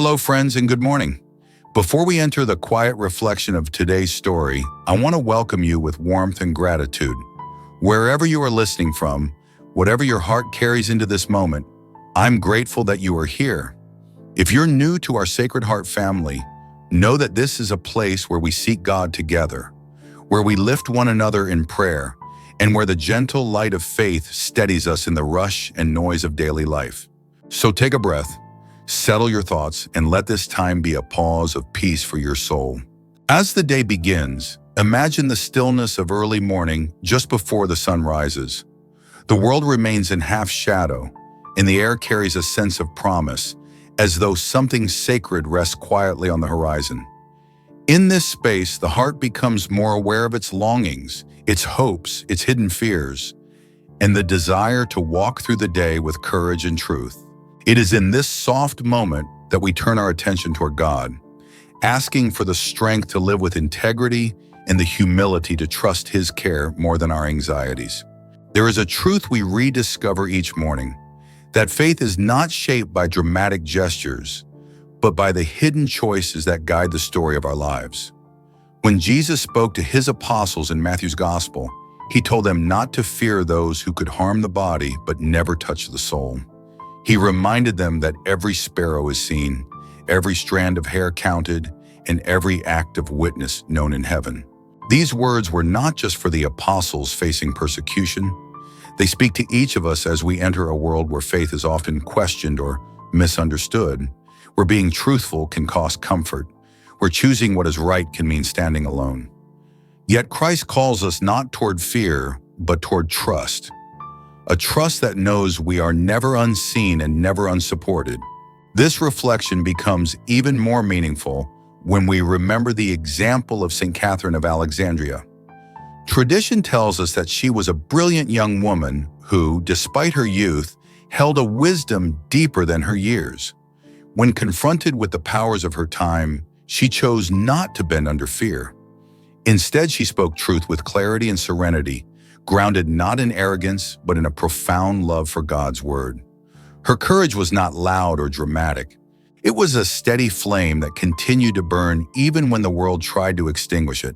Hello, friends, and good morning. Before we enter the quiet reflection of today's story, I want to welcome you with warmth and gratitude. Wherever you are listening from, whatever your heart carries into this moment, I'm grateful that you are here. If you're new to our Sacred Heart family, know that this is a place where we seek God together, where we lift one another in prayer, and where the gentle light of faith steadies us in the rush and noise of daily life. So take a breath, settle your thoughts, and let this time be a pause of peace for your soul. As the day begins, imagine the stillness of early morning just before the sun rises. The world remains in half shadow, and the air carries a sense of promise, as though something sacred rests quietly on the horizon. In this space, the heart becomes more aware of its longings, its hopes, its hidden fears, and the desire to walk through the day with courage and truth. It is in this soft moment that we turn our attention toward God, asking for the strength to live with integrity and the humility to trust His care more than our anxieties. There is a truth we rediscover each morning, that faith is not shaped by dramatic gestures, but by the hidden choices that guide the story of our lives. When Jesus spoke to His apostles in Matthew's Gospel, He told them not to fear those who could harm the body but never touch the soul. He reminded them that every sparrow is seen, every strand of hair counted, and every act of witness known in heaven. These words were not just for the apostles facing persecution. They speak to each of us as we enter a world where faith is often questioned or misunderstood, where being truthful can cost comfort, where choosing what is right can mean standing alone. Yet Christ calls us not toward fear, but toward trust. A trust that knows we are never unseen and never unsupported. This reflection becomes even more meaningful when we remember the example of St. Catherine of Alexandria. Tradition tells us that she was a brilliant young woman who, despite her youth, held a wisdom deeper than her years. When confronted with the powers of her time, she chose not to bend under fear. Instead, she spoke truth with clarity and serenity, grounded not in arrogance, but in a profound love for God's word. Her courage was not loud or dramatic. It was a steady flame that continued to burn even when the world tried to extinguish it.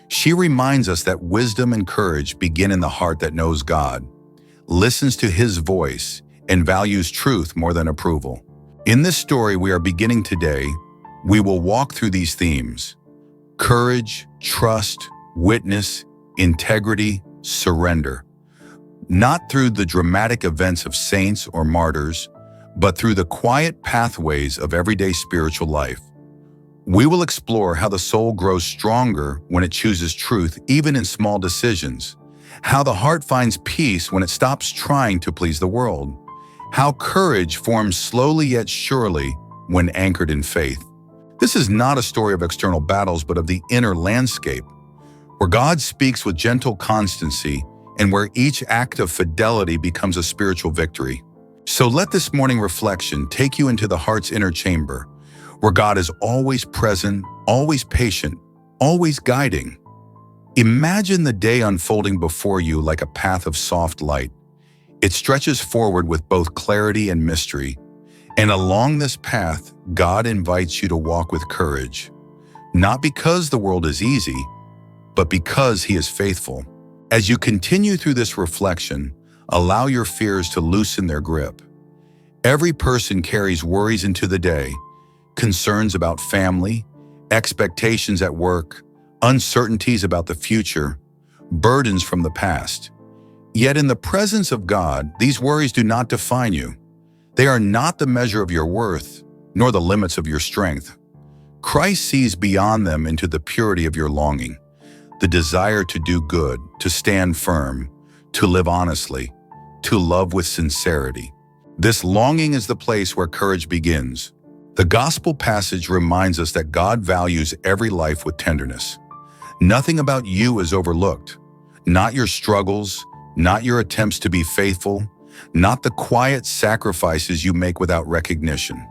She reminds us that wisdom and courage begin in the heart that knows God, listens to His voice, and values truth more than approval. In this story we are beginning today, we will walk through these themes: courage, trust, witness, integrity, surrender. Not through the dramatic events of saints or martyrs, but through the quiet pathways of everyday spiritual life. We will explore how the soul grows stronger when it chooses truth even in small decisions, how the heart finds peace when it stops trying to please the world, how courage forms slowly yet surely when anchored in faith. This is not a story of external battles, but of the inner landscape, where God speaks with gentle constancy and where each act of fidelity becomes a spiritual victory. So let this morning reflection take you into the heart's inner chamber, where God is always present, always patient, always guiding. Imagine the day unfolding before you like a path of soft light. It stretches forward with both clarity and mystery, and along this path, God invites you to walk with courage, not because the world is easy, but because He is faithful. As you continue through this reflection, allow your fears to loosen their grip. Every person carries worries into the day, concerns about family, expectations at work, uncertainties about the future, burdens from the past. Yet in the presence of God, these worries do not define you. They are not the measure of your worth, nor the limits of your strength. Christ sees beyond them into the purity of your longing, the desire to do good, to stand firm, to live honestly, to love with sincerity. This longing is the place where courage begins. The gospel passage reminds us that God values every life with tenderness. Nothing about you is overlooked, not your struggles, not your attempts to be faithful, not the quiet sacrifices you make without recognition.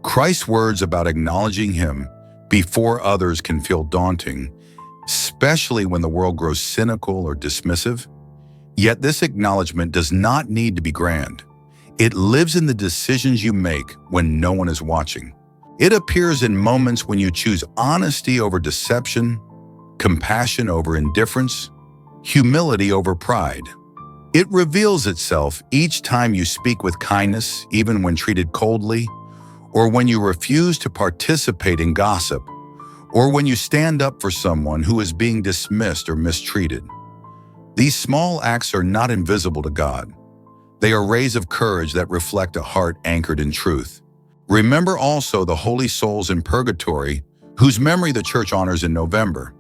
Christ's words about acknowledging Him before others can feel daunting, especially when the world grows cynical or dismissive. Yet this acknowledgement does not need to be grand. It lives in the decisions you make when no one is watching. It appears in moments when you choose honesty over deception, compassion over indifference, humility over pride. It reveals itself each time you speak with kindness, even when treated coldly, or when you refuse to participate in gossip, or when you stand up for someone who is being dismissed or mistreated. These small acts are not invisible to God. They are rays of courage that reflect a heart anchored in truth. Remember also the holy souls in purgatory, whose memory the Church honors in November.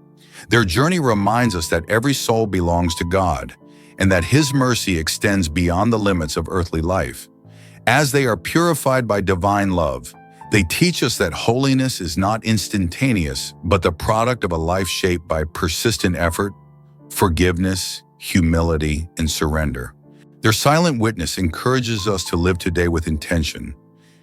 Their journey reminds us that every soul belongs to God, and that His mercy extends beyond the limits of earthly life. As they are purified by divine love, they teach us that holiness is not instantaneous, but the product of a life shaped by persistent effort, forgiveness, humility, and surrender. Their silent witness encourages us to live today with intention,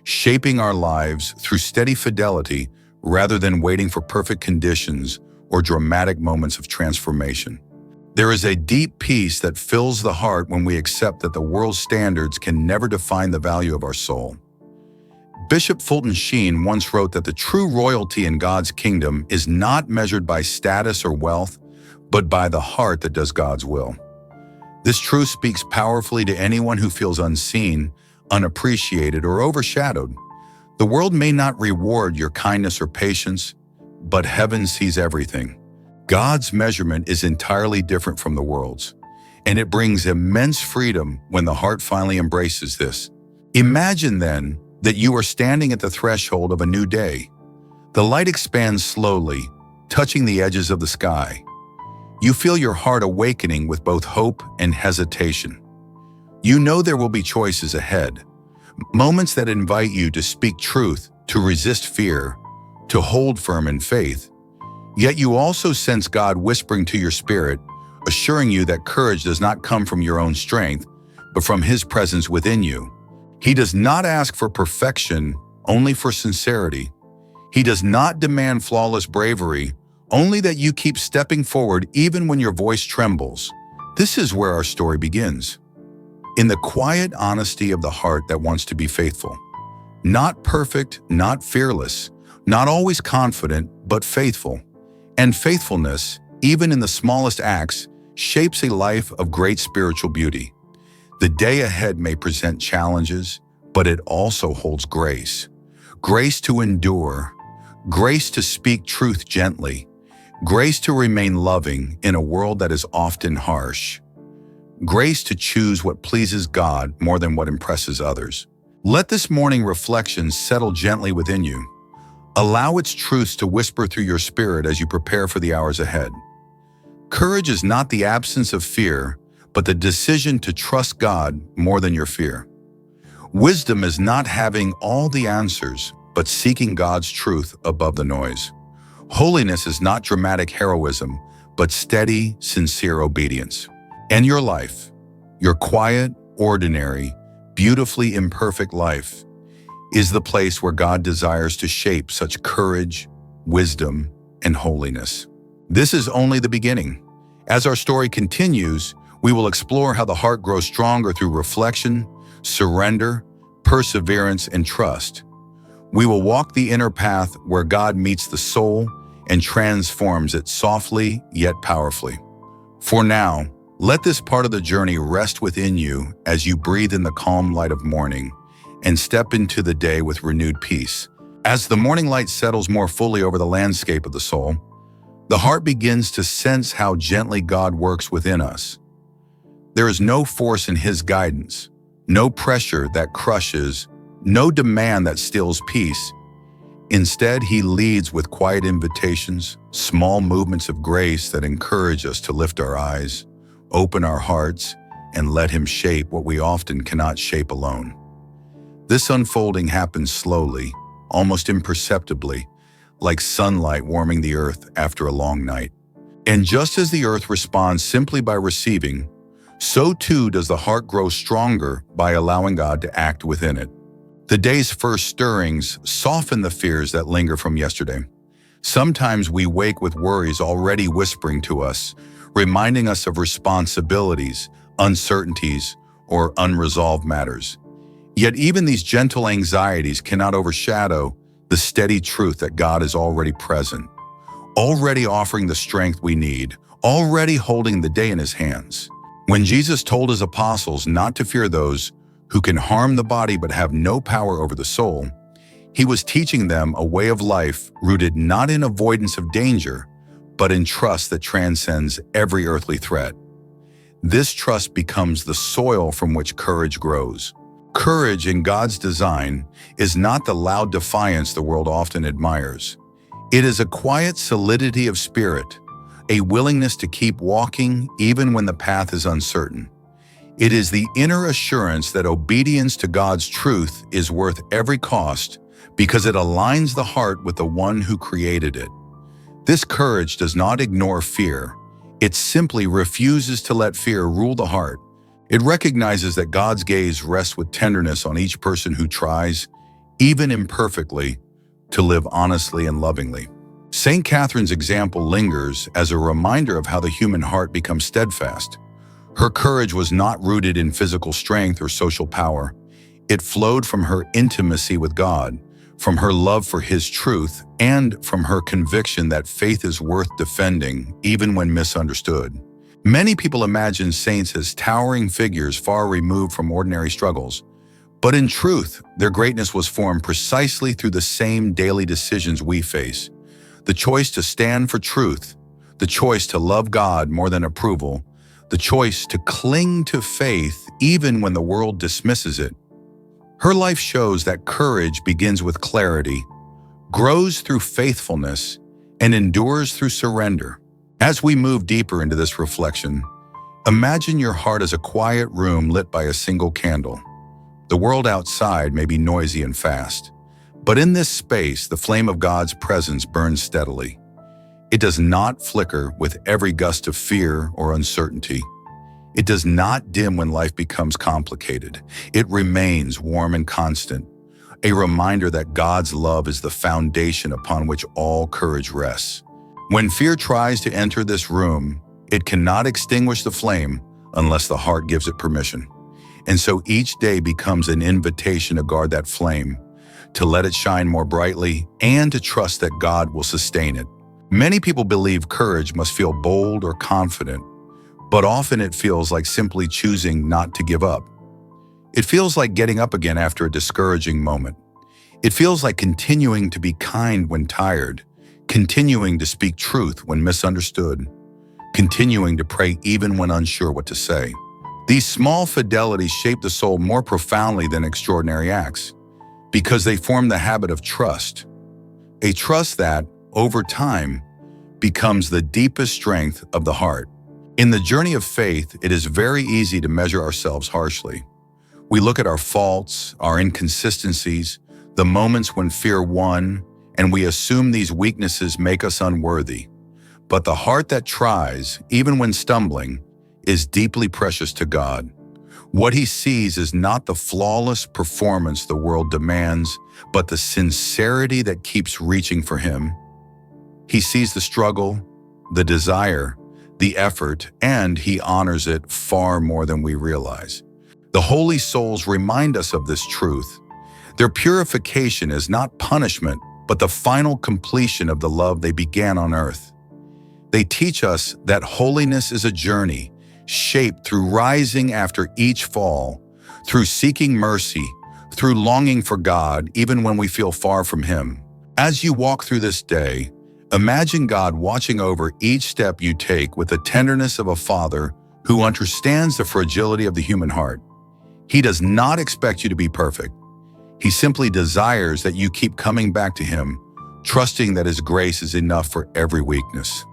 shaping our lives through steady fidelity rather than waiting for perfect conditions or dramatic moments of transformation. There is a deep peace that fills the heart when we accept that the world's standards can never define the value of our soul. Bishop Fulton Sheen once wrote that the true royalty in God's kingdom is not measured by status or wealth, but by the heart that does God's will. This truth speaks powerfully to anyone who feels unseen, unappreciated, or overshadowed. The world may not reward your kindness or patience, but heaven sees everything. God's measurement is entirely different from the world's, and it brings immense freedom when the heart finally embraces this. Imagine then that you are standing at the threshold of a new day. The light expands slowly, touching the edges of the sky. You feel your heart awakening with both hope and hesitation. You know there will be choices ahead, moments that invite you to speak truth, to resist fear, to hold firm in faith. Yet you also sense God whispering to your spirit, assuring you that courage does not come from your own strength, but from His presence within you. He does not ask for perfection, only for sincerity. He does not demand flawless bravery, only that you keep stepping forward even when your voice trembles. This is where our story begins. In the quiet honesty of the heart that wants to be faithful. Not perfect, not fearless, not always confident, but faithful. And faithfulness, even in the smallest acts, shapes a life of great spiritual beauty. The day ahead may present challenges, but it also holds grace. Grace to endure, grace to speak truth gently, grace to remain loving in a world that is often harsh, grace to choose what pleases God more than what impresses others. Let this morning reflection settle gently within you. Allow its truths to whisper through your spirit as you prepare for the hours ahead. Courage is not the absence of fear, but the decision to trust God more than your fear. Wisdom is not having all the answers, but seeking God's truth above the noise. Holiness is not dramatic heroism, but steady, sincere obedience. And your life, your quiet, ordinary, beautifully imperfect life, is the place where God desires to shape such courage, wisdom, and holiness. This is only the beginning. As our story continues, we will explore how the heart grows stronger through reflection, surrender, perseverance, and trust. We will walk the inner path where God meets the soul and transforms it softly yet powerfully. For now, let this part of the journey rest within you as you breathe in the calm light of morning and step into the day with renewed peace. As the morning light settles more fully over the landscape of the soul, the heart begins to sense how gently God works within us. There is no force in His guidance, no pressure that crushes, no demand that steals peace. Instead, He leads with quiet invitations, small movements of grace that encourage us to lift our eyes, open our hearts, and let Him shape what we often cannot shape alone. This unfolding happens slowly, almost imperceptibly, like sunlight warming the earth after a long night. And just as the earth responds simply by receiving, so too does the heart grow stronger by allowing God to act within it. The day's first stirrings soften the fears that linger from yesterday. Sometimes we wake with worries already whispering to us, reminding us of responsibilities, uncertainties, or unresolved matters. Yet even these gentle anxieties cannot overshadow the steady truth that God is already present, already offering the strength we need, already holding the day in his hands. When Jesus told his apostles not to fear those who can harm the body but have no power over the soul, he was teaching them a way of life rooted not in avoidance of danger, but in trust that transcends every earthly threat. This trust becomes the soil from which courage grows. Courage in God's design is not the loud defiance the world often admires. It is a quiet solidity of spirit, a willingness to keep walking even when the path is uncertain. It is the inner assurance that obedience to God's truth is worth every cost because it aligns the heart with the one who created it. This courage does not ignore fear. It simply refuses to let fear rule the heart. It recognizes that God's gaze rests with tenderness on each person who tries, even imperfectly, to live honestly and lovingly. St. Catherine's example lingers as a reminder of how the human heart becomes steadfast. Her courage was not rooted in physical strength or social power. It flowed from her intimacy with God, from her love for his truth, and from her conviction that faith is worth defending even when misunderstood. Many people imagine saints as towering figures far removed from ordinary struggles. But in truth, their greatness was formed precisely through the same daily decisions we face. The choice to stand for truth, the choice to love God more than approval, the choice to cling to faith even when the world dismisses it. Her life shows that courage begins with clarity, grows through faithfulness, and endures through surrender. As we move deeper into this reflection, imagine your heart as a quiet room lit by a single candle. The world outside may be noisy and fast, but in this space, the flame of God's presence burns steadily. It does not flicker with every gust of fear or uncertainty. It does not dim when life becomes complicated. It remains warm and constant, a reminder that God's love is the foundation upon which all courage rests. When fear tries to enter this room, it cannot extinguish the flame unless the heart gives it permission. And so each day becomes an invitation to guard that flame, to let it shine more brightly, and to trust that God will sustain it. Many people believe courage must feel bold or confident, but often it feels like simply choosing not to give up. It feels like getting up again after a discouraging moment. It feels like continuing to be kind when tired, continuing to speak truth when misunderstood, continuing to pray even when unsure what to say. These small fidelities shape the soul more profoundly than extraordinary acts, because they form the habit of trust, a trust that, over time, becomes the deepest strength of the heart. In the journey of faith, it is very easy to measure ourselves harshly. We look at our faults, our inconsistencies, the moments when fear won, and we assume these weaknesses make us unworthy. But the heart that tries, even when stumbling, is deeply precious to God. What he sees is not the flawless performance the world demands, but the sincerity that keeps reaching for him. He sees the struggle, the desire, the effort, and he honors it far more than we realize. The holy souls remind us of this truth. Their purification is not punishment, but the final completion of the love they began on earth. They teach us that holiness is a journey, shaped through rising after each fall, through seeking mercy, through longing for God even when we feel far from him. As you walk through this day, imagine God watching over each step you take with the tenderness of a father who understands the fragility of the human heart. He does not expect you to be perfect. He simply desires that you keep coming back to him, trusting that his grace is enough for every weakness.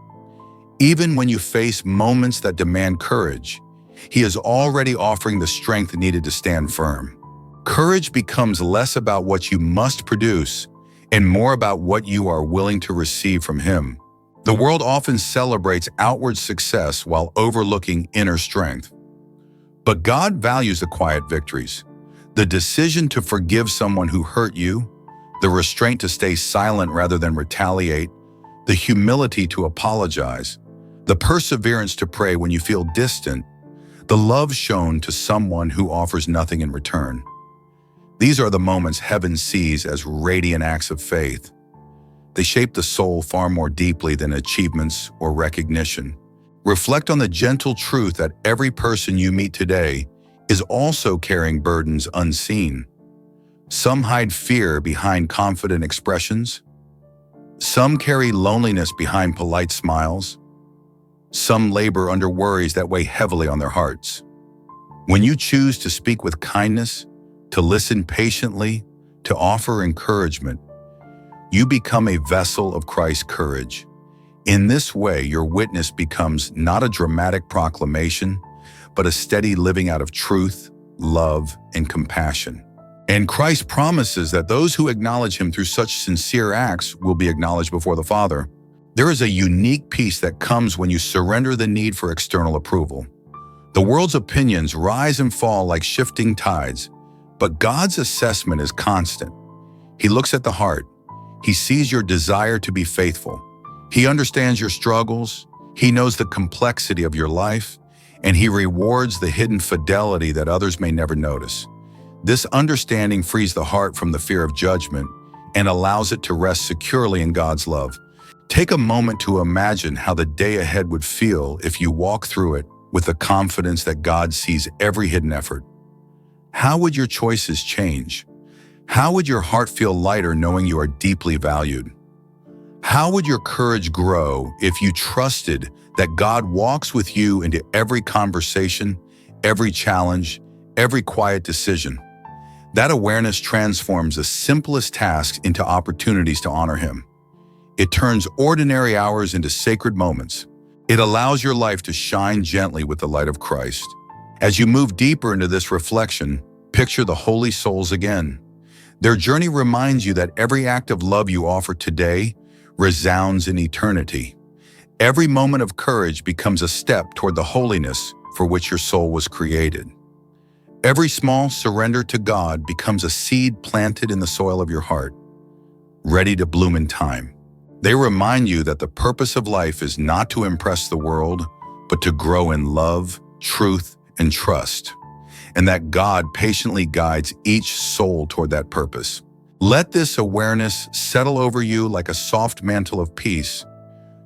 Even when you face moments that demand courage, he is already offering the strength needed to stand firm. Courage becomes less about what you must produce and more about what you are willing to receive from him. The world often celebrates outward success while overlooking inner strength. But God values the quiet victories. The decision to forgive someone who hurt you, the restraint to stay silent rather than retaliate, the humility to apologize, the perseverance to pray when you feel distant, the love shown to someone who offers nothing in return. These are the moments heaven sees as radiant acts of faith. They shape the soul far more deeply than achievements or recognition. Reflect on the gentle truth that every person you meet today is also carrying burdens unseen. Some hide fear behind confident expressions. Some carry loneliness behind polite smiles. Some labor under worries that weigh heavily on their hearts. When you choose to speak with kindness, to listen patiently, to offer encouragement, you become a vessel of Christ's courage. In this way, your witness becomes not a dramatic proclamation, but a steady living out of truth, love, and compassion. And Christ promises that those who acknowledge him through such sincere acts will be acknowledged before the Father. There is a unique peace that comes when you surrender the need for external approval. The world's opinions rise and fall like shifting tides, but God's assessment is constant. He looks at the heart. He sees your desire to be faithful. He understands your struggles. He knows the complexity of your life, and he rewards the hidden fidelity that others may never notice. This understanding frees the heart from the fear of judgment and allows it to rest securely in God's love. Take a moment to imagine how the day ahead would feel if you walk through it with the confidence that God sees every hidden effort. How would your choices change? How would your heart feel lighter knowing you are deeply valued? How would your courage grow if you trusted that God walks with you into every conversation, every challenge, every quiet decision? That awareness transforms the simplest tasks into opportunities to honor him. It turns ordinary hours into sacred moments. It allows your life to shine gently with the light of Christ. As you move deeper into this reflection, picture the holy souls again. Their journey reminds you that every act of love you offer today resounds in eternity. Every moment of courage becomes a step toward the holiness for which your soul was created. Every small surrender to God becomes a seed planted in the soil of your heart, ready to bloom in time. They remind you that the purpose of life is not to impress the world, but to grow in love, truth, and trust, and that God patiently guides each soul toward that purpose. Let this awareness settle over you like a soft mantle of peace.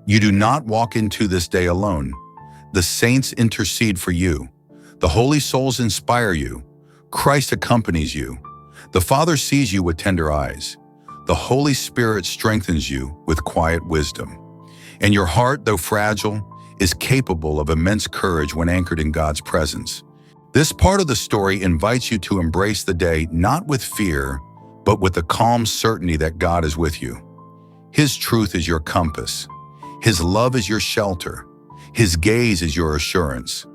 You do not walk into this day alone. The saints intercede for you. The holy souls inspire you. Christ accompanies you. The Father sees you with tender eyes. The Holy Spirit strengthens you with quiet wisdom. And your heart, though fragile, is capable of immense courage when anchored in God's presence. This part of the story invites you to embrace the day not with fear, but with the calm certainty that God is with you. His truth is your compass. His love is your shelter. His gaze is your assurance.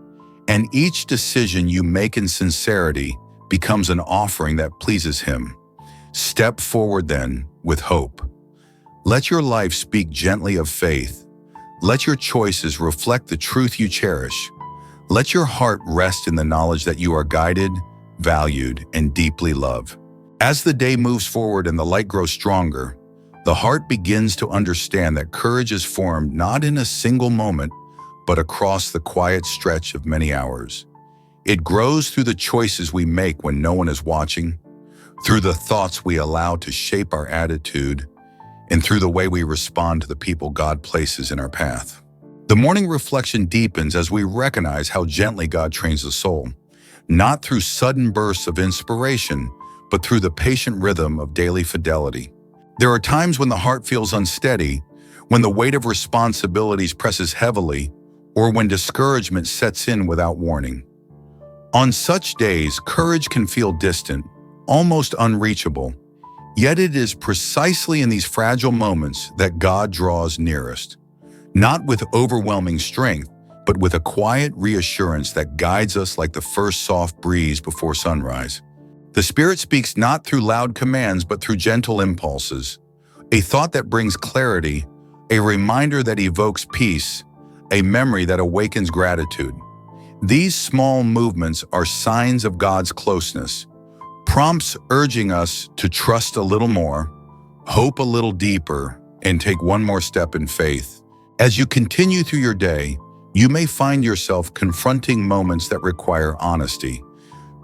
And each decision you make in sincerity becomes an offering that pleases him. Step forward then with hope. Let your life speak gently of faith. Let your choices reflect the truth you cherish. Let your heart rest in the knowledge that you are guided, valued, and deeply loved. As the day moves forward and the light grows stronger, the heart begins to understand that courage is formed not in a single moment, but across the quiet stretch of many hours. It grows through the choices we make when no one is watching, through the thoughts we allow to shape our attitude, and through the way we respond to the people God places in our path. The morning reflection deepens as we recognize how gently God trains the soul, not through sudden bursts of inspiration, but through the patient rhythm of daily fidelity. There are times when the heart feels unsteady, when the weight of responsibilities presses heavily, or when discouragement sets in without warning. On such days, courage can feel distant, almost unreachable, yet it is precisely in these fragile moments that God draws nearest, not with overwhelming strength, but with a quiet reassurance that guides us like the first soft breeze before sunrise. The Spirit speaks not through loud commands, but through gentle impulses, a thought that brings clarity, a reminder that evokes peace, a memory that awakens gratitude. These small movements are signs of God's closeness, prompts urging us to trust a little more, hope a little deeper, and take one more step in faith. As you continue through your day, you may find yourself confronting moments that require honesty,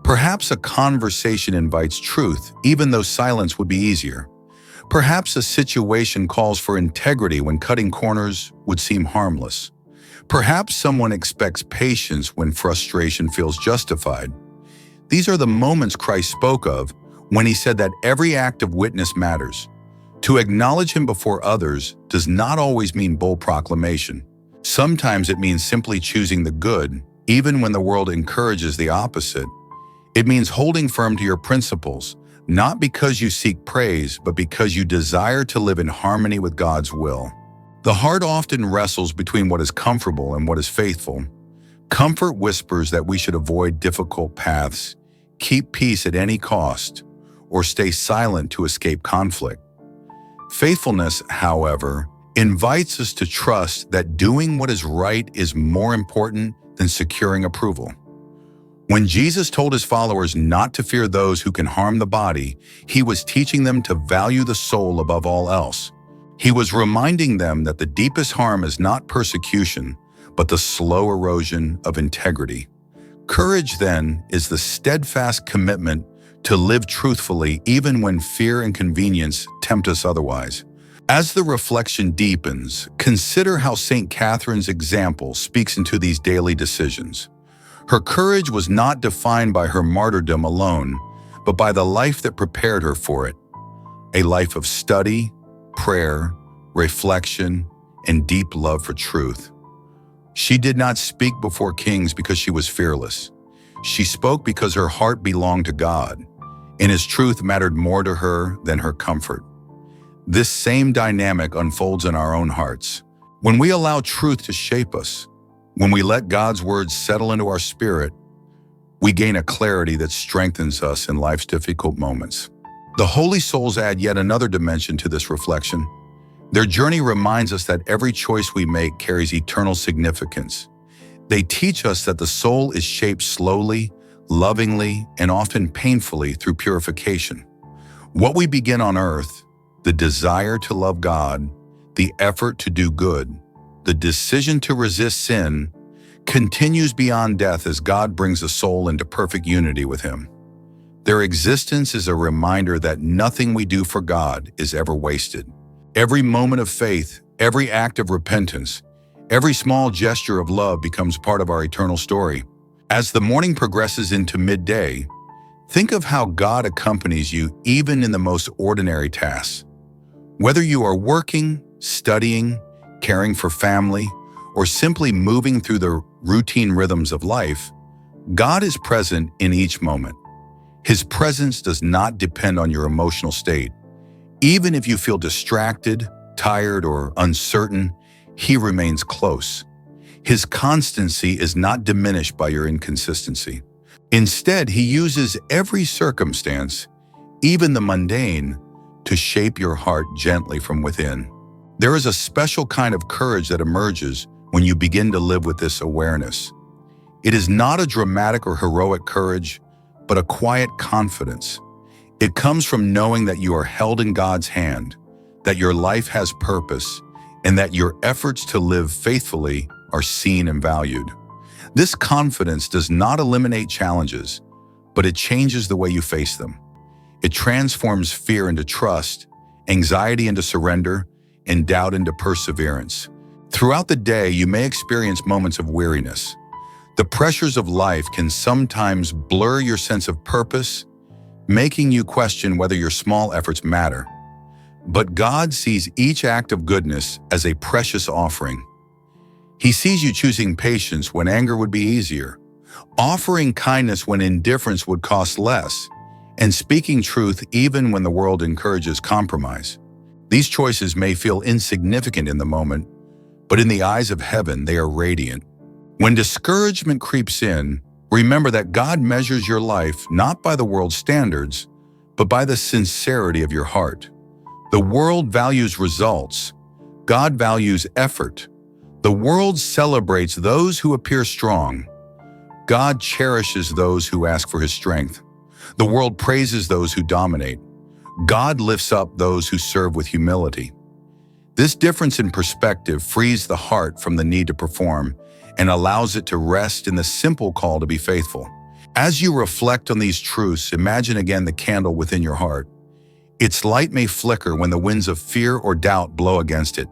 Perhaps a conversation invites truth, even though silence would be easier. Perhaps a situation calls for integrity when cutting corners would seem harmless. Perhaps someone expects patience when frustration feels justified. These are the moments Christ spoke of when he said that every act of witness matters. To acknowledge him before others does not always mean bold proclamation. Sometimes it means simply choosing the good, even when the world encourages the opposite. It means holding firm to your principles, not because you seek praise, but because you desire to live in harmony with God's will. The heart often wrestles between what is comfortable and what is faithful. Comfort whispers that we should avoid difficult paths, keep peace at any cost, or stay silent to escape conflict. Faithfulness, however, invites us to trust that doing what is right is more important than securing approval. When Jesus told his followers not to fear those who can harm the body, he was teaching them to value the soul above all else. He was reminding them that the deepest harm is not persecution, but the slow erosion of integrity. Courage, then, is the steadfast commitment to live truthfully even when fear and convenience tempt us otherwise. As the reflection deepens, consider how St. Catherine's example speaks into these daily decisions. Her courage was not defined by her martyrdom alone, but by the life that prepared her for it. A life of study, prayer, reflection, and deep love for truth. She did not speak before kings because she was fearless. She spoke because her heart belonged to God, and his truth mattered more to her than her comfort. This same dynamic unfolds in our own hearts. When we allow truth to shape us, when we let God's words settle into our spirit, we gain a clarity that strengthens us in life's difficult moments. The holy souls add yet another dimension to this reflection. Their journey reminds us that every choice we make carries eternal significance. They teach us that the soul is shaped slowly, lovingly, and often painfully through purification. What we begin on earth, the desire to love God, the effort to do good, the decision to resist sin, continues beyond death as God brings the soul into perfect unity with him. Their existence is a reminder that nothing we do for God is ever wasted. Every moment of faith, every act of repentance, every small gesture of love becomes part of our eternal story. As the morning progresses into midday, think of how God accompanies you even in the most ordinary tasks. Whether you are working, studying, caring for family, or simply moving through the routine rhythms of life, God is present in each moment. His presence does not depend on your emotional state. Even if you feel distracted, tired, or uncertain, he remains close. His constancy is not diminished by your inconsistency. Instead, he uses every circumstance, even the mundane, to shape your heart gently from within. There is a special kind of courage that emerges when you begin to live with this awareness. It is not a dramatic or heroic courage, but a quiet confidence. It comes from knowing that you are held in God's hand, that your life has purpose, and that your efforts to live faithfully are seen and valued. This confidence does not eliminate challenges, but it changes the way you face them. It transforms fear into trust, anxiety into surrender, and doubt into perseverance. Throughout the day, you may experience moments of weariness. The pressures of life can sometimes blur your sense of purpose, making you question whether your small efforts matter. But God sees each act of goodness as a precious offering. He sees you choosing patience when anger would be easier, offering kindness when indifference would cost less, and speaking truth even when the world encourages compromise. These choices may feel insignificant in the moment, but in the eyes of heaven, they are radiant. When discouragement creeps in, remember that God measures your life not by the world's standards, but by the sincerity of your heart. The world values results. God values effort. The world celebrates those who appear strong. God cherishes those who ask for his strength. The world praises those who dominate. God lifts up those who serve with humility. This difference in perspective frees the heart from the need to perform and allows it to rest in the simple call to be faithful. As you reflect on these truths, imagine again the candle within your heart. Its light may flicker when the winds of fear or doubt blow against it,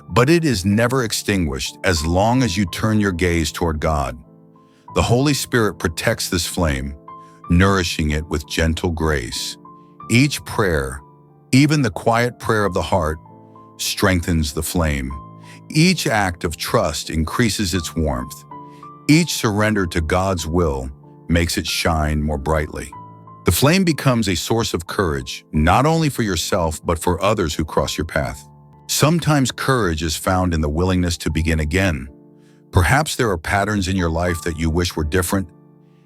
but it is never extinguished as long as you turn your gaze toward God. The Holy Spirit protects this flame, nourishing it with gentle grace. Each prayer, even the quiet prayer of the heart, strengthens the flame. Each act of trust increases its warmth. Each surrender to God's will makes it shine more brightly. The flame becomes a source of courage, not only for yourself, but for others who cross your path. Sometimes courage is found in the willingness to begin again. Perhaps there are patterns in your life that you wish were different,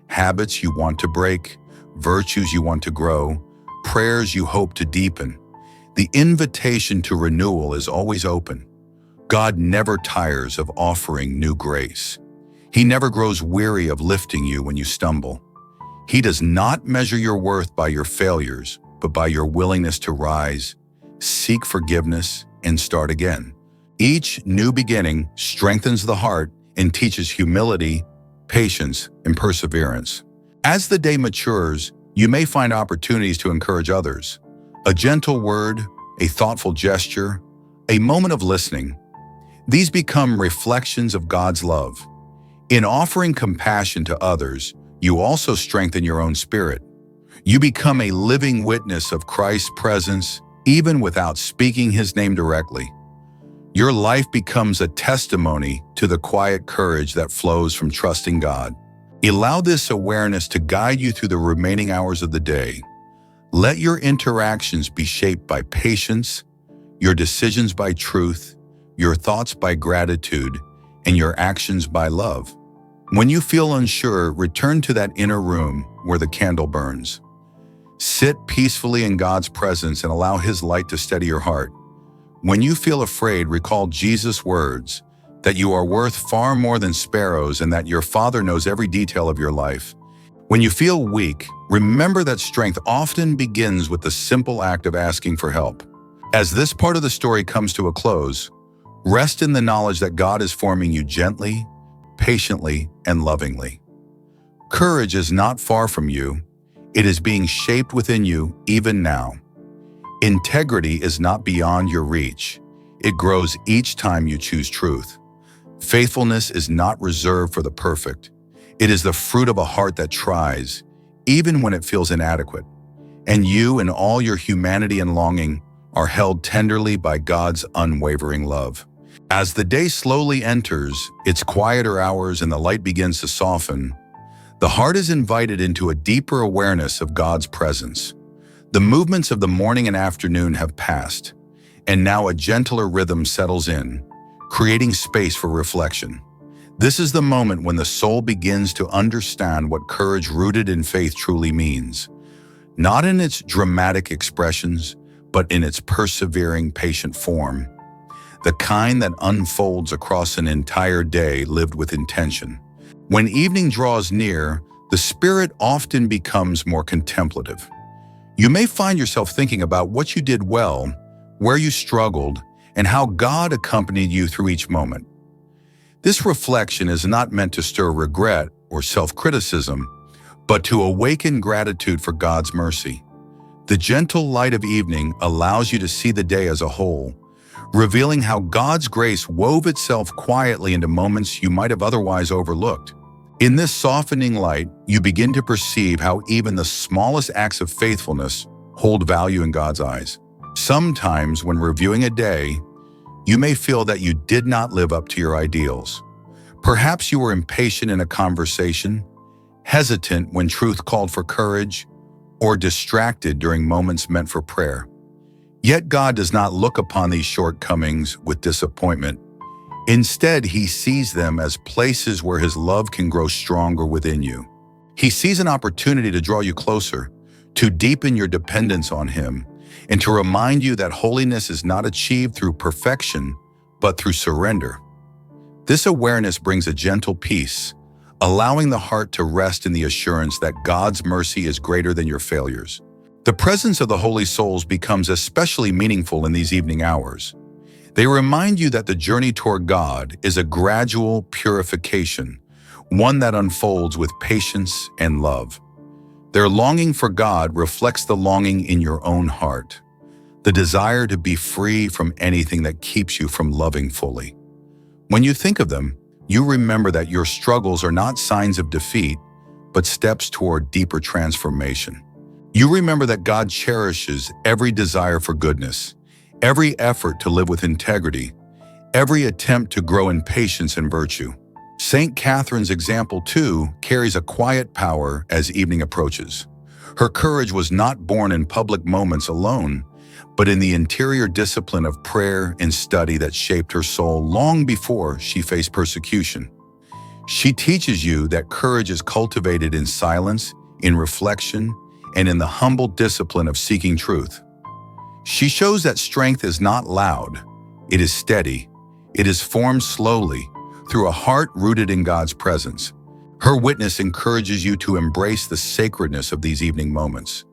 habits you want to break, virtues you want to grow, prayers you hope to deepen. The invitation to renewal is always open. God never tires of offering new grace. He never grows weary of lifting you when you stumble. He does not measure your worth by your failures, but by your willingness to rise, seek forgiveness, and start again. Each new beginning strengthens the heart and teaches humility, patience, and perseverance. As the day matures, you may find opportunities to encourage others. A gentle word, a thoughtful gesture, a moment of listening. These become reflections of God's love. In offering compassion to others, you also strengthen your own spirit. You become a living witness of Christ's presence, even without speaking His name directly. Your life becomes a testimony to the quiet courage that flows from trusting God. Allow this awareness to guide you through the remaining hours of the day. Let your interactions be shaped by patience, your decisions by truth, your thoughts by gratitude, and your actions by love. When you feel unsure, return to that inner room where the candle burns. Sit peacefully in God's presence and allow His light to steady your heart. When you feel afraid, recall Jesus' words, that you are worth far more than sparrows and that your Father knows every detail of your life. When you feel weak, remember that strength often begins with the simple act of asking for help. As this part of the story comes to a close, rest in the knowledge that God is forming you gently, patiently, and lovingly. Courage is not far from you. It is being shaped within you even now. Integrity is not beyond your reach. It grows each time you choose truth. Faithfulness is not reserved for the perfect. It is the fruit of a heart that tries, even when it feels inadequate. And you, in all your humanity and longing, are held tenderly by God's unwavering love. As the day slowly enters its quieter hours and the light begins to soften, the heart is invited into a deeper awareness of God's presence. The movements of the morning and afternoon have passed, and now a gentler rhythm settles in, creating space for reflection. This is the moment when the soul begins to understand what courage rooted in faith truly means, not in its dramatic expressions, but in its persevering, patient form, the kind that unfolds across an entire day lived with intention. When evening draws near, the spirit often becomes more contemplative. You may find yourself thinking about what you did well, where you struggled, and how God accompanied you through each moment. This reflection is not meant to stir regret or self-criticism, but to awaken gratitude for God's mercy. The gentle light of evening allows you to see the day as a whole, revealing how God's grace wove itself quietly into moments you might have otherwise overlooked. In this softening light, you begin to perceive how even the smallest acts of faithfulness hold value in God's eyes. Sometimes, when reviewing a day, you may feel that you did not live up to your ideals. Perhaps you were impatient in a conversation, hesitant when truth called for courage, or distracted during moments meant for prayer. Yet God does not look upon these shortcomings with disappointment. Instead, He sees them as places where His love can grow stronger within you. He sees an opportunity to draw you closer, to deepen your dependence on Him, and to remind you that holiness is not achieved through perfection, but through surrender. This awareness brings a gentle peace, allowing the heart to rest in the assurance that God's mercy is greater than your failures. The presence of the holy souls becomes especially meaningful in these evening hours. They remind you that the journey toward God is a gradual purification, one that unfolds with patience and love. Their longing for God reflects the longing in your own heart, the desire to be free from anything that keeps you from loving fully. When you think of them, you remember that your struggles are not signs of defeat, but steps toward deeper transformation. You remember that God cherishes every desire for goodness, every effort to live with integrity, every attempt to grow in patience and virtue. St. Catherine's example, too, carries a quiet power as evening approaches. Her courage was not born in public moments alone, but in the interior discipline of prayer and study that shaped her soul long before she faced persecution. She teaches you that courage is cultivated in silence, in reflection, and in the humble discipline of seeking truth. She shows that strength is not loud, it is steady, it is formed slowly, through a heart rooted in God's presence. Her witness encourages you to embrace the sacredness of these evening moments,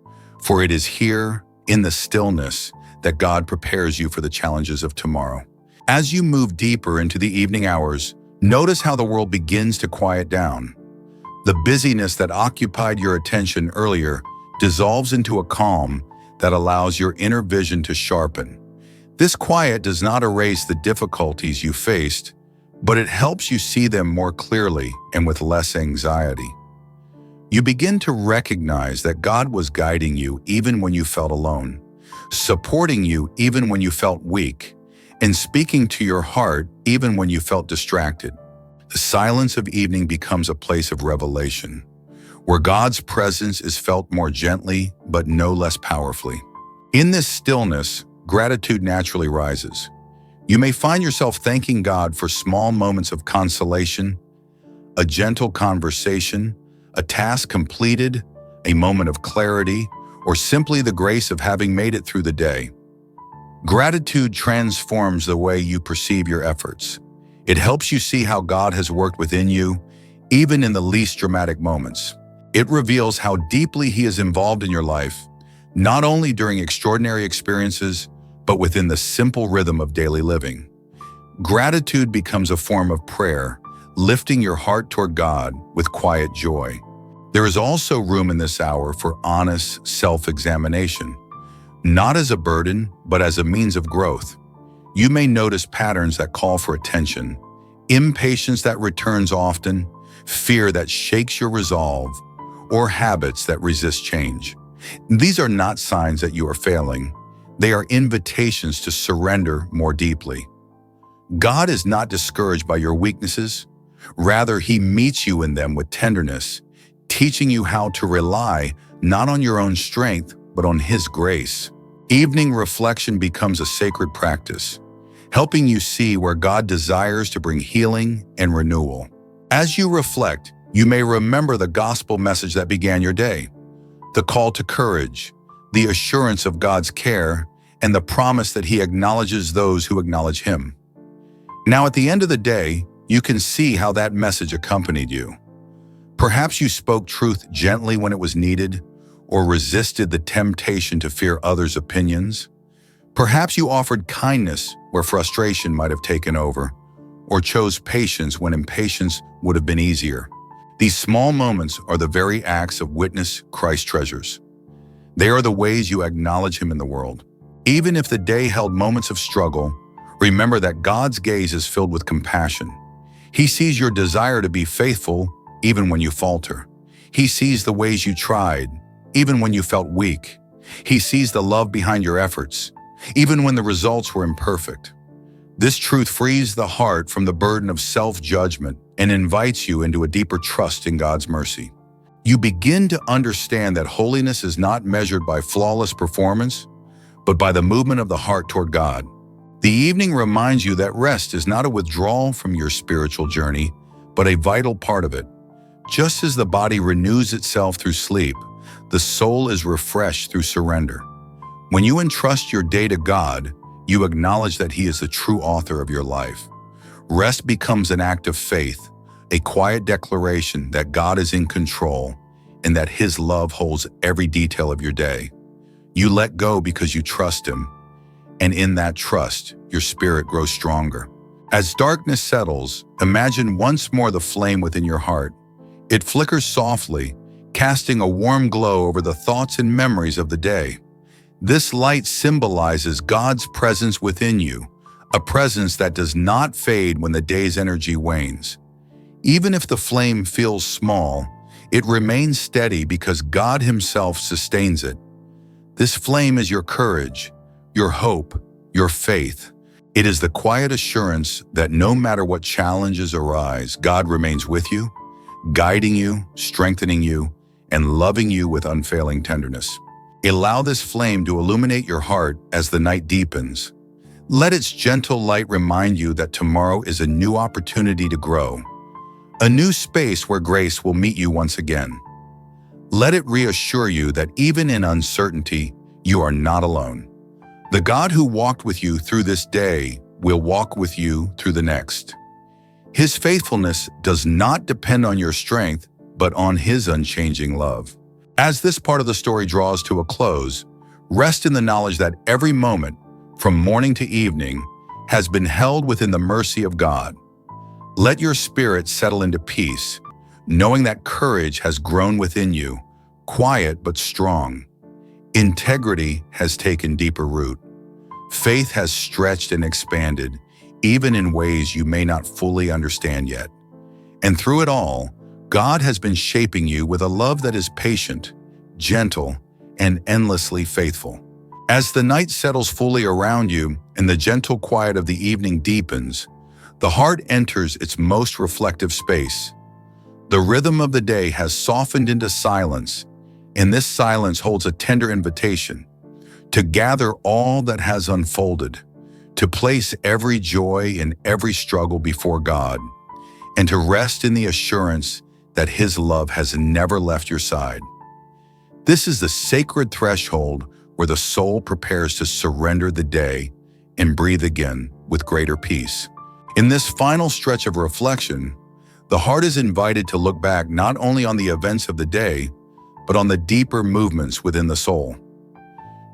for it is here, in the stillness, that God prepares you for the challenges of tomorrow. As you move deeper into the evening hours, notice how the world begins to quiet down. The busyness that occupied your attention earlier dissolves into a calm that allows your inner vision to sharpen. This quiet does not erase the difficulties you faced, but it helps you see them more clearly and with less anxiety. You begin to recognize that God was guiding you even when you felt alone, supporting you even when you felt weak, and speaking to your heart even when you felt distracted. The silence of evening becomes a place of revelation, where God's presence is felt more gently but no less powerfully. In this stillness, gratitude naturally rises. You may find yourself thanking God for small moments of consolation, a gentle conversation, a task completed, a moment of clarity, or simply the grace of having made it through the day. Gratitude transforms the way you perceive your efforts. It helps you see how God has worked within you, even in the least dramatic moments. It reveals how deeply He is involved in your life, not only during extraordinary experiences, but within the simple rhythm of daily living. Gratitude becomes a form of prayer, lifting your heart toward God with quiet joy. There is also room in this hour for honest self-examination, not as a burden, but as a means of growth. You may notice patterns that call for attention, impatience that returns often, fear that shakes your resolve, or habits that resist change. These are not signs that you are failing. They are invitations to surrender more deeply. God is not discouraged by your weaknesses. Rather, He meets you in them with tenderness, teaching you how to rely not on your own strength, but on His grace. Evening reflection becomes a sacred practice, helping you see where God desires to bring healing and renewal. As you reflect, you may remember the gospel message that began your day, the call to courage, the assurance of God's care, and the promise that He acknowledges those who acknowledge Him. Now, at the end of the day, you can see how that message accompanied you. Perhaps you spoke truth gently when it was needed, or resisted the temptation to fear others' opinions. Perhaps you offered kindness where frustration might have taken over, or chose patience when impatience would have been easier. These small moments are the very acts of witness Christ treasures. They are the ways you acknowledge Him in the world. Even if the day held moments of struggle, remember that God's gaze is filled with compassion. He sees your desire to be faithful even when you falter. He sees the ways you tried, even when you felt weak. He sees the love behind your efforts, even when the results were imperfect. This truth frees the heart from the burden of self-judgment and invites you into a deeper trust in God's mercy. You begin to understand that holiness is not measured by flawless performance, but by the movement of the heart toward God. The evening reminds you that rest is not a withdrawal from your spiritual journey, but a vital part of it. Just as the body renews itself through sleep, the soul is refreshed through surrender. When you entrust your day to God, you acknowledge that He is the true author of your life. Rest becomes an act of faith, a quiet declaration that God is in control and that His love holds every detail of your day. You let go because you trust Him, and in that trust, your spirit grows stronger. As darkness settles, imagine once more the flame within your heart. It flickers softly, casting a warm glow over the thoughts and memories of the day. This light symbolizes God's presence within you, a presence that does not fade when the day's energy wanes. Even if the flame feels small, it remains steady because God Himself sustains it. This flame is your courage, your hope, your faith. It is the quiet assurance that no matter what challenges arise, God remains with you, guiding you, strengthening you, and loving you with unfailing tenderness. Allow this flame to illuminate your heart as the night deepens. Let its gentle light remind you that tomorrow is a new opportunity to grow, a new space where grace will meet you once again. Let it reassure you that even in uncertainty, you are not alone. The God who walked with you through this day will walk with you through the next. His faithfulness does not depend on your strength, but on His unchanging love. As this part of the story draws to a close, rest in the knowledge that every moment, from morning to evening, has been held within the mercy of God. Let your spirit settle into peace, knowing that courage has grown within you, quiet but strong. Integrity has taken deeper root. Faith has stretched and expanded, even in ways you may not fully understand yet. And through it all, God has been shaping you with a love that is patient, gentle, and endlessly faithful. As the night settles fully around you and the gentle quiet of the evening deepens, the heart enters its most reflective space. The rhythm of the day has softened into silence, and this silence holds a tender invitation to gather all that has unfolded, to place every joy and every struggle before God, and to rest in the assurance that His love has never left your side. This is the sacred threshold where the soul prepares to surrender the day and breathe again with greater peace. In this final stretch of reflection, the heart is invited to look back not only on the events of the day, but on the deeper movements within the soul.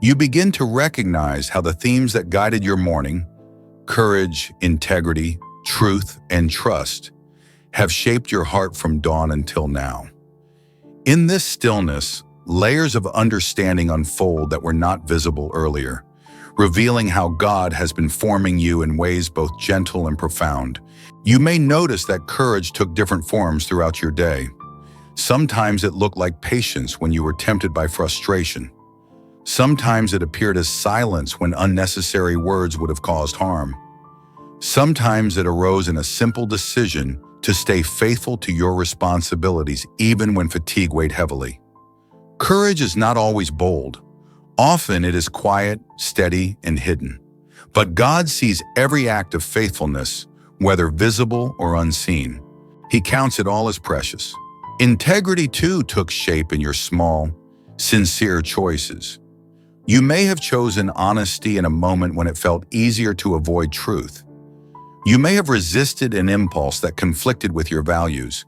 You begin to recognize how the themes that guided your morning, courage, integrity, truth, and trust, have shaped your heart from dawn until now. In this stillness, layers of understanding unfold that were not visible earlier, revealing how God has been forming you in ways both gentle and profound. You may notice that courage took different forms throughout your day. Sometimes it looked like patience when you were tempted by frustration. Sometimes it appeared as silence when unnecessary words would have caused harm. Sometimes it arose in a simple decision to stay faithful to your responsibilities even when fatigue weighed heavily. Courage is not always bold. Often it is quiet, steady, and hidden. But God sees every act of faithfulness, whether visible or unseen. He counts it all as precious. Integrity too took shape in your small, sincere choices. You may have chosen honesty in a moment when it felt easier to avoid truth. You may have resisted an impulse that conflicted with your values.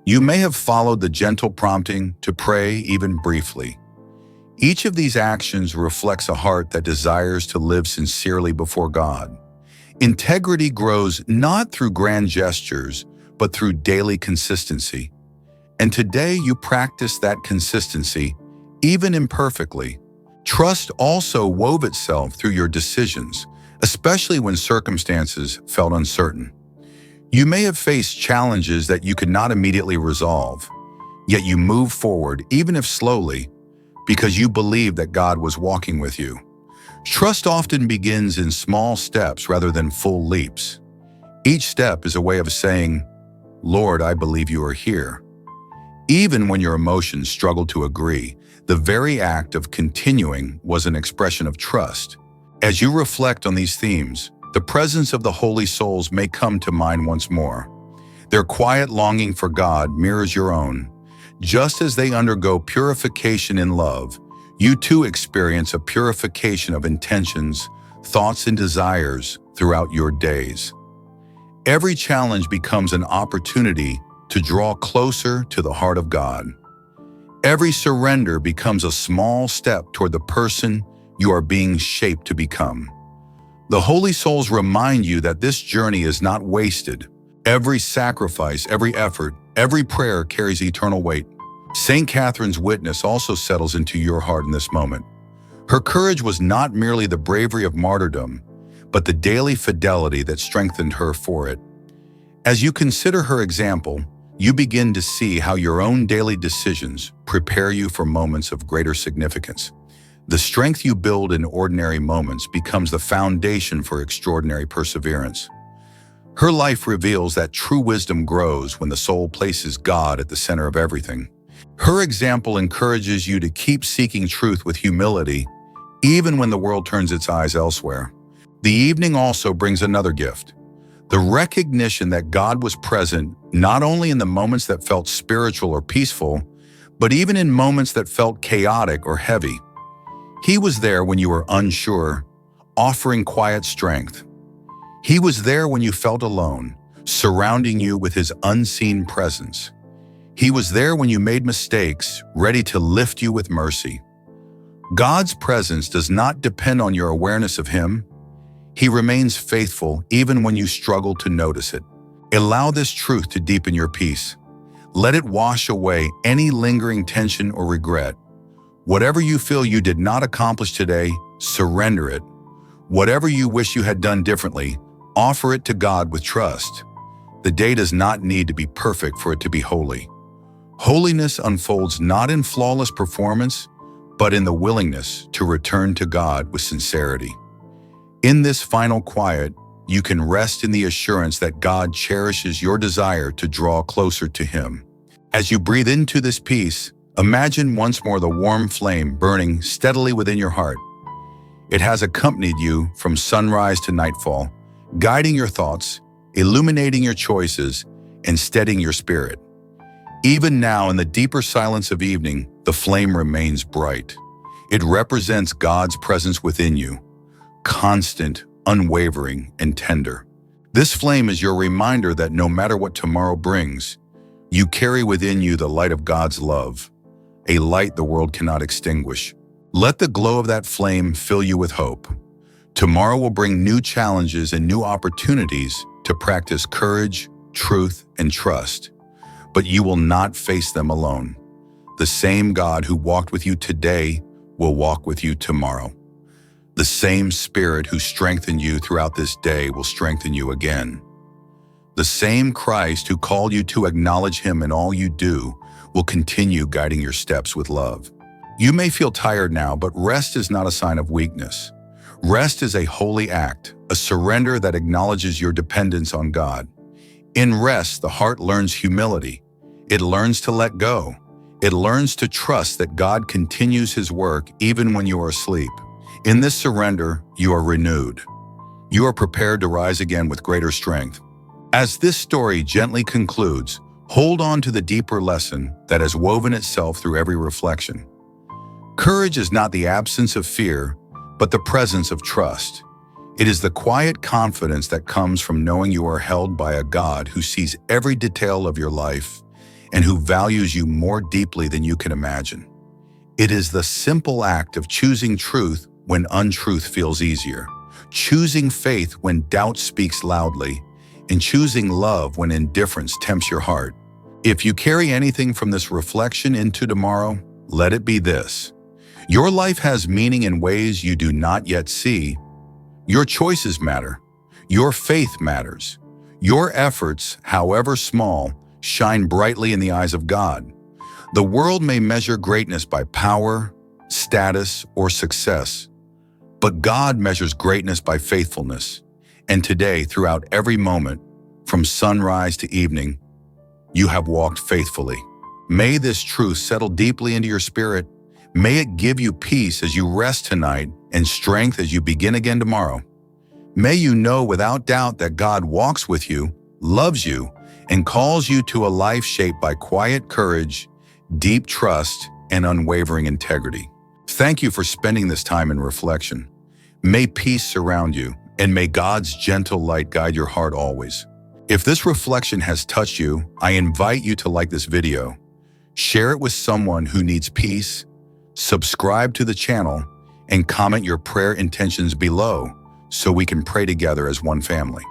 You may have followed the gentle prompting to pray even briefly. Each of these actions reflects a heart that desires to live sincerely before God. Integrity grows not through grand gestures, but through daily consistency. And today you practice that consistency, even imperfectly. Trust also wove itself through your decisions, especially when circumstances felt uncertain. You may have faced challenges that you could not immediately resolve, yet you moved forward, even if slowly, because you believed that God was walking with you. Trust often begins in small steps rather than full leaps. Each step is a way of saying, "Lord, I believe you are here." Even when your emotions struggle to agree, the very act of continuing was an expression of trust. As you reflect on these themes, the presence of the holy souls may come to mind once more. Their quiet longing for God mirrors your own. Just as they undergo purification in love, you too experience a purification of intentions, thoughts, and desires throughout your days. Every challenge becomes an opportunity to draw closer to the heart of God. Every surrender becomes a small step toward the person you are being shaped to become. The holy souls remind you that this journey is not wasted. Every sacrifice, every effort, every prayer carries eternal weight. St. Catherine's witness also settles into your heart in this moment. Her courage was not merely the bravery of martyrdom, but the daily fidelity that strengthened her for it. As you consider her example, you begin to see how your own daily decisions prepare you for moments of greater significance. The strength you build in ordinary moments becomes the foundation for extraordinary perseverance. Her life reveals that true wisdom grows when the soul places God at the center of everything. Her example encourages you to keep seeking truth with humility, even when the world turns its eyes elsewhere. The evening also brings another gift: the recognition that God was present not only in the moments that felt spiritual or peaceful, but even in moments that felt chaotic or heavy. He was there when you were unsure, offering quiet strength. He was there when you felt alone, surrounding you with His unseen presence. He was there when you made mistakes, ready to lift you with mercy. God's presence does not depend on your awareness of Him. He remains faithful even when you struggle to notice it. Allow this truth to deepen your peace. Let it wash away any lingering tension or regret. Whatever you feel you did not accomplish today, surrender it. Whatever you wish you had done differently, offer it to God with trust. The day does not need to be perfect for it to be holy. Holiness unfolds not in flawless performance, but in the willingness to return to God with sincerity. In this final quiet, you can rest in the assurance that God cherishes your desire to draw closer to Him. As you breathe into this peace, imagine once more the warm flame burning steadily within your heart. It has accompanied you from sunrise to nightfall, guiding your thoughts, illuminating your choices, and steadying your spirit. Even now, in the deeper silence of evening, the flame remains bright. It represents God's presence within you, constant, unwavering, and tender. This flame is your reminder that no matter what tomorrow brings, you carry within you the light of God's love, a light the world cannot extinguish. Let the glow of that flame fill you with hope. Tomorrow will bring new challenges and new opportunities to practice courage, truth, and trust. But you will not face them alone. The same God who walked with you today will walk with you tomorrow. The same Spirit who strengthened you throughout this day will strengthen you again. The same Christ who called you to acknowledge Him in all you do will continue guiding your steps with love. You may feel tired now, but rest is not a sign of weakness. Rest is a holy act, a surrender that acknowledges your dependence on God. In rest, the heart learns humility. It learns to let go. It learns to trust that God continues His work even when you are asleep. In this surrender, you are renewed. You are prepared to rise again with greater strength. As this story gently concludes, hold on to the deeper lesson that has woven itself through every reflection. Courage is not the absence of fear, but the presence of trust. It is the quiet confidence that comes from knowing you are held by a God who sees every detail of your life and who values you more deeply than you can imagine. It is the simple act of choosing truth when untruth feels easier, choosing faith when doubt speaks loudly, and choosing love when indifference tempts your heart. If you carry anything from this reflection into tomorrow, let it be this: your life has meaning in ways you do not yet see. Your choices matter. Your faith matters. Your efforts, however small, shine brightly in the eyes of God. The world may measure greatness by power, status, or success, but God measures greatness by faithfulness. And today, throughout every moment, from sunrise to evening, you have walked faithfully. May this truth settle deeply into your spirit. May it give you peace as you rest tonight and strength as you begin again tomorrow. May you know without doubt that God walks with you, loves you, and calls you to a life shaped by quiet courage, deep trust, and unwavering integrity. Thank you for spending this time in reflection. May peace surround you, and may God's gentle light guide your heart always. If this reflection has touched you, I invite you to like this video, share it with someone who needs peace, subscribe to the channel, and comment your prayer intentions below so we can pray together as one family.